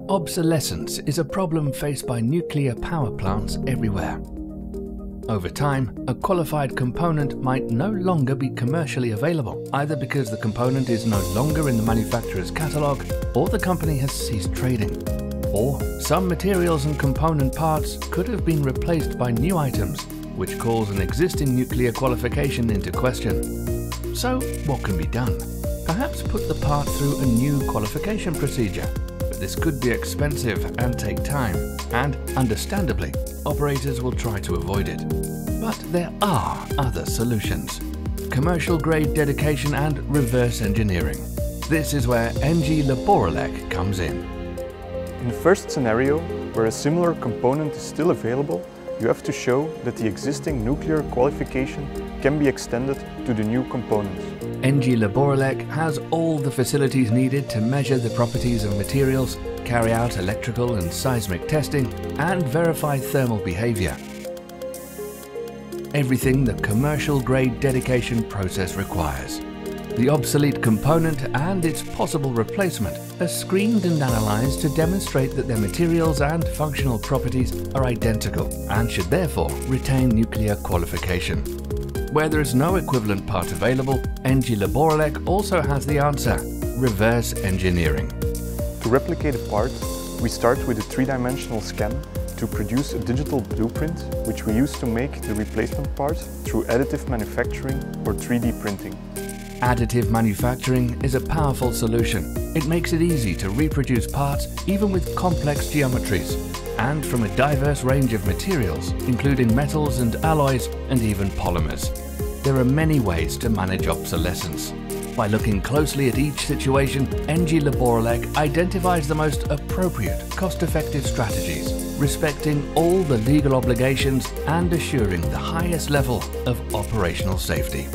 Obsolescence is a problem faced by nuclear power plants everywhere. Over time, a qualified component might no longer be commercially available, either because the component is no longer in the manufacturer's catalogue or the company has ceased trading. Or some materials and component parts could have been replaced by new items, which calls an existing nuclear qualification into question. So, what can be done? Perhaps put the part through a new qualification procedure. But this could be expensive and take time, and understandably, operators will try to avoid it. But there are other solutions. Commercial grade dedication and reverse engineering. This is where ENGIE Laborelec comes in. In the first scenario, where a similar component is still available, you have to show that the existing nuclear qualification can be extended to the new components. ENGIE Laborelec has all the facilities needed to measure the properties of materials, carry out electrical and seismic testing, and verify thermal behavior. Everything the commercial-grade dedication process requires. The obsolete component and its possible replacement are screened and analysed to demonstrate that their materials and functional properties are identical and should therefore retain nuclear qualification. Where there is no equivalent part available, ENGIE Laborelec also has the answer: reverse engineering. To replicate a part, we start with a three-dimensional scan to produce a digital blueprint, which we use to make the replacement part through additive manufacturing or 3D printing. Additive manufacturing is a powerful solution. It makes it easy to reproduce parts even with complex geometries and from a diverse range of materials, including metals and alloys and even polymers. There are many ways to manage obsolescence. By looking closely at each situation, ENGIE Laborelec identifies the most appropriate, cost-effective strategies, respecting all the legal obligations and assuring the highest level of operational safety.